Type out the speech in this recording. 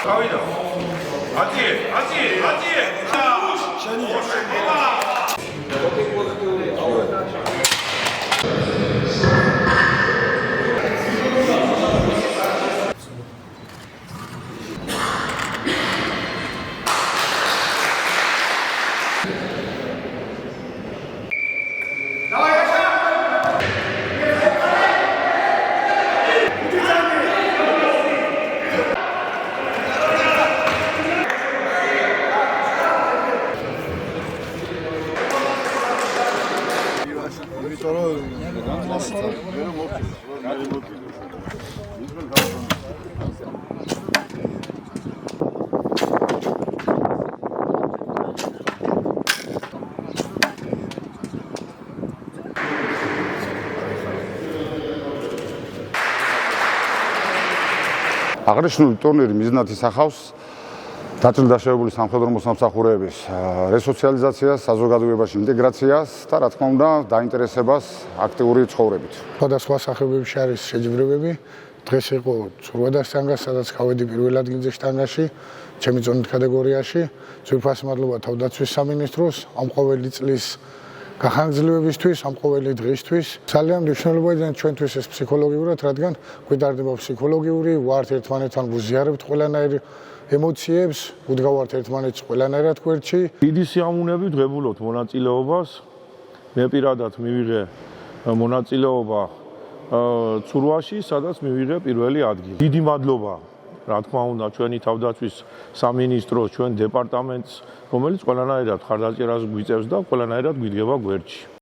გავიდა. აზიე. შენი. აღნიშნული ტურნირი მიზნად ისახავს დაჭრილ-დაშავებული სამხედრო მოსამსახურეების რესოციალიზაციას, საზოგადოებაში ინტეგრაციას და რა თქმა უნდა, დაინტერესებას აქტიური ცხოვრებით. სხვადასხვა სახეობებში არის შეჯიბრებები. დღეს იყო ცურვადასტანგა, სადაც გავედი პირველ ადგილზე შტანგაში, ჩემი ზონის კატეგორიაში. ძვირფასი მადლობა თავდაცვის სამინისტროს ამ ყოველი წლის გახანგრძლივებისთვის, ამ ყოველი დღისთვის. ძალიან მნიშვნელოვანია ჩვენთვის ეს ფსიქოლოგიურად, რადგან გვიტარდება ფსიქოლოგიური, ვართ ერთმანეთთან ვუზიარებთ ყველანაირ ემოციებს, უდგავართ ერთმანეთს ყველანაირად გვერდში. დიდი სიამოვნებით ვღებულობთ მონაწილეობას. მე პირადად მივიღე მონაწილეობა ცურვაში, სადაც მივიღე პირველი ადგილი. დიდი მადლობა, რა თქმა უნდა, ჩვენი თავდაცვის სამინისტროს, ჩვენ დეპარტამენტს, რომელიც ყველანაირად ხარდაჭერას გვიწევს და ყველანაირად გვიდგება გვერდში.